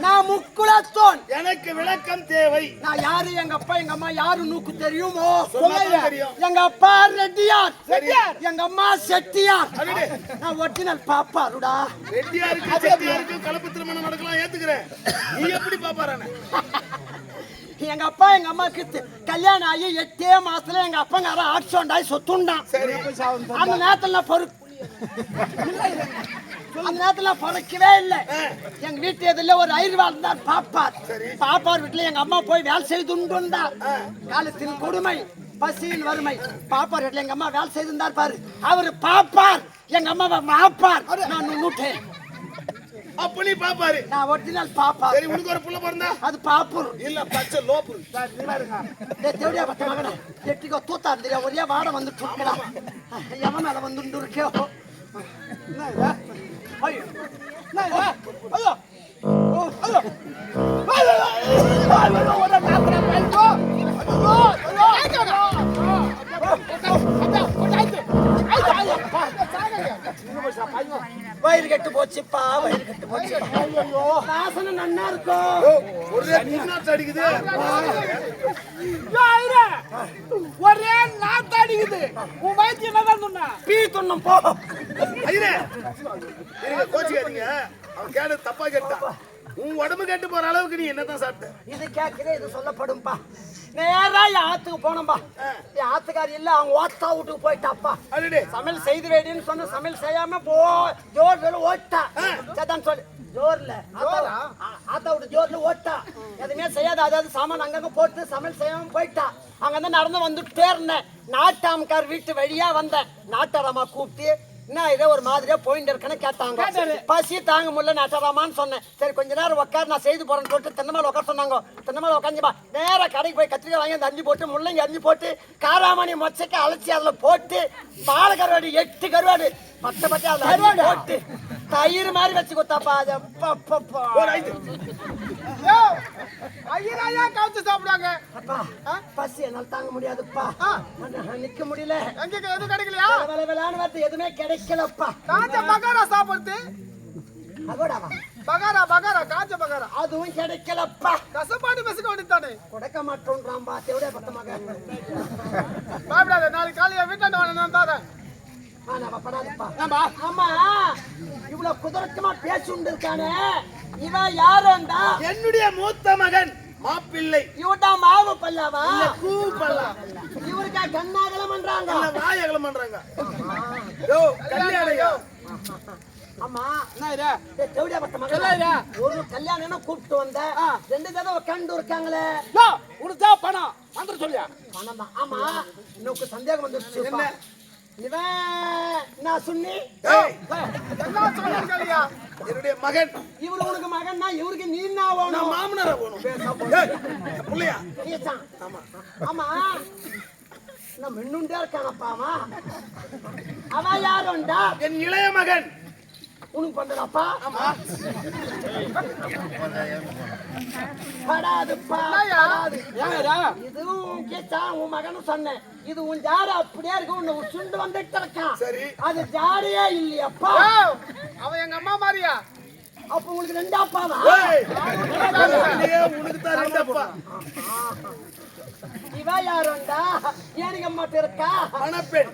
நான் முக்குலத்தோன். எனக்கு விளக்கம் தேவை. நான் யாரு, எங்க அப்பா எங்க அம்மா யாரு நூக்கு தெரியுமோ? தெரியும். எங்க அப்பா ரெட்டியார், எங்க அம்மா செட்டியார். நான் ஒரிஜினல் பாப்பாருடா. ரெட்டியாருக்கு செட்டியாருக்கு கலப்பு திருமணம் நடக்கலாம், ஏத்துக்கிறேன். நீ எப்படி பாப்பாரானே? எங்க அப்பா எங்க அம்மாக்கு கல்யாணம் ஆகி 8 மாசத்துல எங்க அப்பங்கார ஆக்சிடென்ட் சொத்துண்டான். அந்த நேரத்துல அந்த நேரத்துல பொறுக்கவே இல்லை. எங்க வீட்டு எதிரில ஒரு ஐர்வாள் இருந்தார் பாப்பார். பாப்பார் வீட்டுல எங்க அம்மா போய் வேலை செய்துண்டா. காலத்தின் கொடுமை, பசியின் வறுமை. பாப்பார் வீட்டுல எங்க அம்மா வேலை செய்திருந்தார் பாரு. அவரு பாப்பார், எங்க அம்மா மாப்பார். நான் நுட்டேன். அப்ப நீ பாப்பாரு. நான் ஒரிஜினல் பாப்பார். சரி, உனக்கு ஒரு புள்ள பிறந்தா? அது பாப்பூர் இல்ல, பச்சை லோப்பூர். தேவடியா பத்த மகனே, எட்டிக்கோ தூத்தா இருந்தியா, ஒரே வாட வந்துட்டு இருக்கா. எவன் மேல வந்துட்டு இருக்கோ? ஐயோ ஐயோ ஐயோ ஐயோ வயிறு கட்டு போச்சுப்பா, வயிறு கட்டு போச்சு. வாசனை நன்னா இருக்கும். ஒரே நாத்து அடிக்குது, ஒரே நாத்து அடிக்குது. உன் வயிற்று என்னதான் சொன்னா? பீ துண்ணும் போ. ஐயரே, நீங்க கோச்சிக்காதீங்க. அவன் கேட்டு தப்பா கேட்டா. உன் உடம்பு கேட்டு போற அளவுக்கு நீ என்னதான் சாப்பிட்ட? இது கேட்கிறே, இது சொல்லப்படும்பா. நேரா என் ஆத்துக்கு போனோம்பா. என் ஆத்துக்காரி இல்ல, அவங்க ஓட்டா வீட்டுக்கு போயிட்டாப்பா. சமையல் செய்து வேடின்னு சொன்ன, சமையல் செய்யாம போ ஜோர்ல ஓட்டா. சேதான் சொல்லு, ஜோர்ல ஆத்தா விட்டு ஜோர்ல ஓட்டா. எதுவுமே செய்யாத, அதாவது சாமான் அங்கங்க போட்டு சமையல் செய்யாம போயிட்டா. அங்கிருந்து நடந்து வந்துட்டே இருந்தேன். நாட்டாமக்கார் வீட்டு வழியா வந்தேன். நாட்டாரம்மா கூப்பிட்டு, என்ன இதே ஒரு மாதிரியா போயிட்டு இருக்கேன்னு கேட்டாங்க. பசி தாங்க முடியல நாட்டாராமான்னு சொன்னேன். சரி கொஞ்ச நேரம் உட்காரு, நான் செய்து போறேன்னு சொல்லிட்டு தென்னமலை உட்கார சொன்னாங்க. தென்னமலை உட்காந்துப்பா, நேரம் கடைக்கு போய் கத்திரிக்காய் வாங்கி அந்த 5 போட்டு, முள்ளங்கி 5 போட்டு, காராமணி மொச்சக்க அழைச்சி அதுல போட்டு, பால கருவாடு 8 கருவாடு பச்சை பச்சை அதுல போட்டு தயிர் மாதிரி வச்சு கொடுத்தாப்பா. சாப்பிடுவாங்க. பசி என்னால தாங்க முடியாதுப்பா, நிக்க முடியல. எதுவும் கிடைக்கலையா? எதுவுமே கிடைக்கலப்பா. காஞ்ச பகாரா சாப்பிடுறது. பகாரா பகாரா காஞ்ச பகாரா அதுவும் கிடைக்கலப்பா. கசப்பாடு பசுக்க வேண்டியதானே. கொடுக்க மாட்டோன்றாம்பா. தேவடைய பத்தமாக பயப்படாத, நாளைக்கு காலையில வீட்டாண்ட வாங்க, நான் தரேன். ஆமா, இவ்வளவு குதிரக்கமா பேசுண்டு இருக்கானே, இவன் யாருண்டா? என்னுடைய மூத்த மகன் மாப்பிள்ளை. இவன்டா மாவு பல்லாவா? கூ பல்லா. இவருக்கா கண்ணாகலம் பண்றாங்க, வாயகலம் பண்றாங்க. யோ கல்யாணையோ. ஆமா, தேவடியா பத்த மகன் ஒரு கல்யாணம் கூப்பிட்டு வந்த 2 தடவை கண்டு இருக்காங்களே. உனக்கு பணம் வந்து சொல்லியா? பணம் தான். ஆமா, இன்னும் சந்தேகம் வந்துருச்சு. என்ன இவன்? நான் சொன்னி என்னுடைய மகன். இவரு உனக்கு மகன்னா இவருக்கு நீ என்ன மாமனார பிள்ளையா? ஆமா, நான் மின்னுண்டே இருக்கானப்பாமா. அவன் யாருண்டா? என் இளைய மகன். உனக்கு பண்றப்பா? ஆமா. படாதுப்பா, இதுவும் கேட்டா உன் மகனும் சொன்னேன். இது உன் ஜாட அப்படியே இருக்கு, உன்னை சுண்டு வந்துட்டு இருக்கான். அது ஜாடையே இல்லையப்பா. அவன் எங்க அம்மா மாதிரியா? அப்ப உங்களுக்கு 2 அப்பாவா? உனக்கு தான் 2 அப்பா. இவ யாருண்டா? ஏனிங்க அம்மாட்ட இருக்கா? மணப்பெண்.